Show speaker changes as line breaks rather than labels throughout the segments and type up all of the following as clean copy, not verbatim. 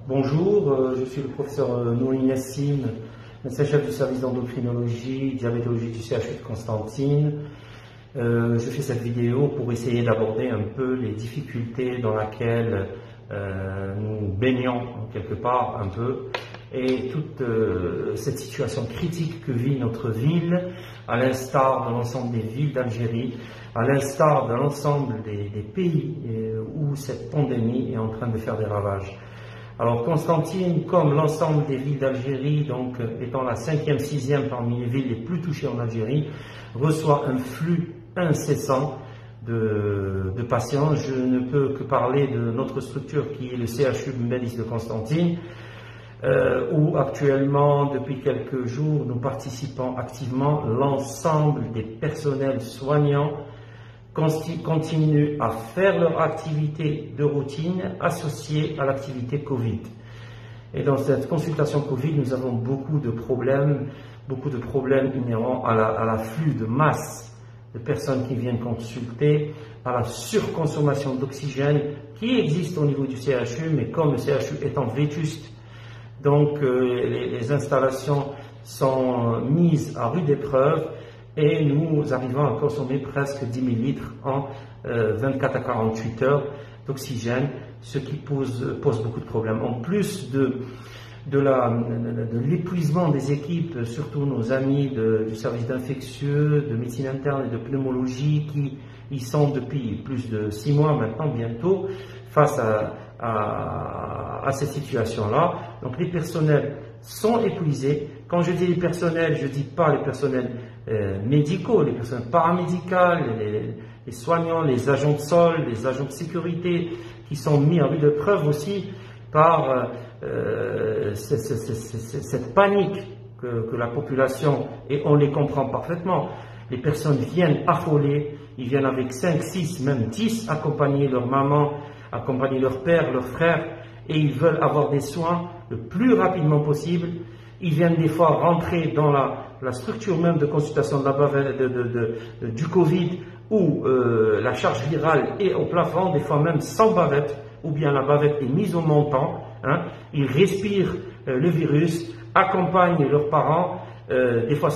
Bonjour, je suis le professeur Nouri Nassim, médecin-chef du service d'endocrinologie, diabétologie du CHU de Constantine. Je fais cette vidéo pour essayer d'aborder un peu les difficultés dans lesquelles nous baignons quelque part un peu et toute cette situation critique que vit notre ville, à l'instar de l'ensemble des villes d'Algérie, à l'instar de l'ensemble des pays où cette pandémie est en train de faire des ravages. Alors Constantine, comme l'ensemble des villes d'Algérie, donc étant la 5e, 6e parmi les villes les plus touchées en Algérie, reçoit un flux incessant de patients. Je ne peux que parler de notre structure qui est le CHU Médis de Constantine, où actuellement, depuis quelques jours, nous participons activement. L'ensemble des personnels soignants continuent à faire leur activité de routine associée à l'activité Covid. Et dans cette consultation Covid, nous avons beaucoup de problèmes inhérents à l'afflux de masse de personnes qui viennent consulter, à la surconsommation d'oxygène qui existe au niveau du CHU, mais comme le CHU étant vétuste, donc les installations sont mises à rude épreuve et nous arrivons à consommer presque 10 000 litres en 24 à 48 heures d'oxygène, ce qui pose beaucoup de problèmes. En plus de l'épuisement des équipes, surtout nos amis du service d'infectieux, de médecine interne et de pneumologie qui y sont depuis plus de 6 mois maintenant, bientôt, face à cette situation-là. Donc les personnels sont épuisés. Quand je dis les personnels, je ne dis pas les personnels médicaux, les personnels paramédicales, les soignants, les agents de sol, les agents de sécurité qui sont mis à rude épreuve aussi par cette panique que la population, et on les comprend parfaitement, les personnes viennent affolées, ils viennent avec 5, 6, même 10, accompagner leur maman, accompagner leur père, leur frère, et ils veulent avoir des soins le plus rapidement possible. Ils viennent des fois rentrer dans la structure même de consultation de la bavette, du Covid, où la charge virale est au plafond, des fois même sans bavette, ou bien la bavette est mise au montant. Ils respirent le virus, accompagnent leurs parents, des fois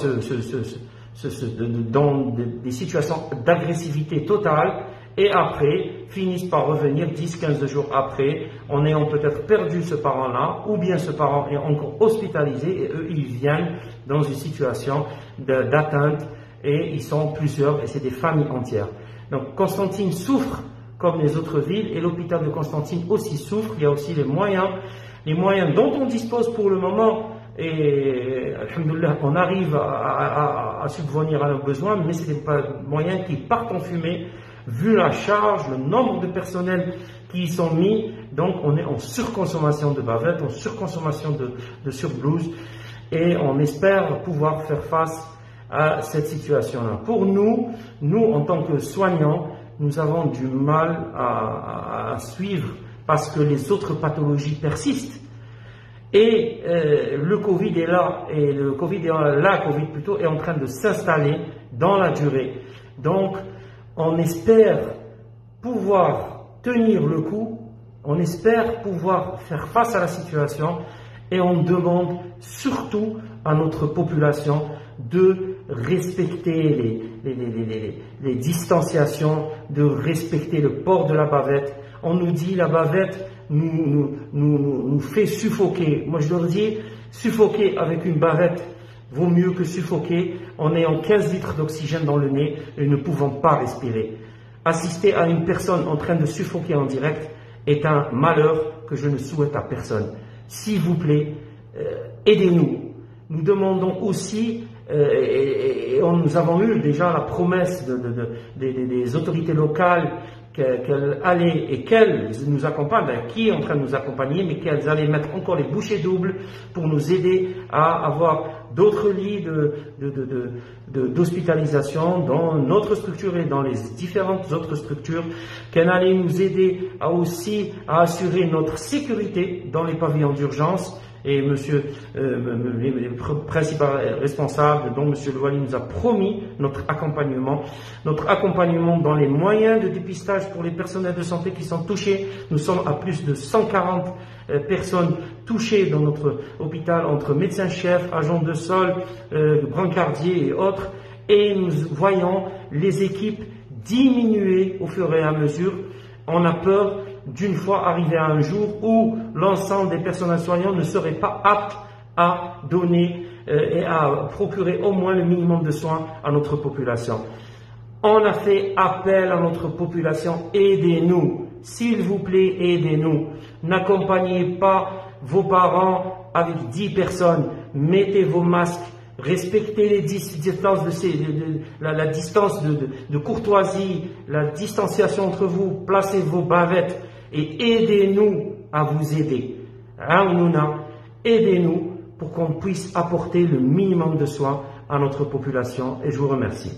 dans des situations d'agressivité totale, et après finissent par revenir 10-15 jours après, en ayant peut-être perdu ce parent-là, ou bien ce parent est encore hospitalisé, et eux ils viennent dans une situation d'atteinte, et ils sont plusieurs, et c'est des familles entières. Donc Constantine souffre comme les autres villes, et l'hôpital de Constantine aussi souffre. Il y a aussi les moyens dont on dispose pour le moment, et alhamdoulilah, on arrive à subvenir à nos besoins, mais ce n'est pas des moyens qui partent en fumée, vu la charge, le nombre de personnels qui y sont mis. Donc on est en surconsommation de bavettes, en surconsommation de surblouses, et on espère pouvoir faire face à cette situation-là. Pour nous en tant que soignants, nous avons du mal à suivre parce que les autres pathologies persistent. Et le Covid est là, et la Covid plutôt est en train de s'installer dans la durée. Donc, on espère pouvoir tenir le coup, on espère pouvoir faire face à la situation, et on demande surtout à notre population de respecter les distanciations, de respecter le port de la bavette. On nous dit la bavette nous fait suffoquer. Moi je leur dis, suffoquer avec une bavette vaut mieux que suffoquer en ayant 15 litres d'oxygène dans le nez et ne pouvant pas respirer. Assister à une personne en train de suffoquer en direct est un malheur que je ne souhaite à personne. S'il vous plaît, aidez-nous. Nous demandons aussi, nous avons eu déjà la promesse des autorités locales qu'elles allaient, et qu'elles nous accompagnent, qui est en train de nous accompagner, mais qu'elles allaient mettre encore les bouchées doubles pour nous aider à avoir d'autres lits d'hospitalisation dans notre structure et dans les différentes autres structures, qu'elles allaient nous aider à assurer notre sécurité dans les pavillons d'urgence. Et monsieur, les principaux responsables, dont monsieur Louali, nous a promis notre accompagnement dans les moyens de dépistage pour les personnels de santé qui sont touchés. Nous sommes à plus de 140 personnes touchées dans notre hôpital, entre médecins-chefs, agents de sol, brancardiers et autres. Et nous voyons les équipes diminuer au fur et à mesure. On a peur d'une fois arriver à un jour où l'ensemble des personnels soignants ne seraient pas aptes à donner et à procurer au moins le minimum de soins à notre population. On a fait appel à notre population, aidez-nous, s'il vous plaît, aidez-nous. N'accompagnez pas vos parents avec 10 personnes, mettez vos masques, respectez les distances la distance de courtoisie, la distanciation entre vous, placez vos bavettes et aidez-nous à vous aider. Aidez-nous pour qu'on puisse apporter le minimum de soins à notre population et je vous remercie.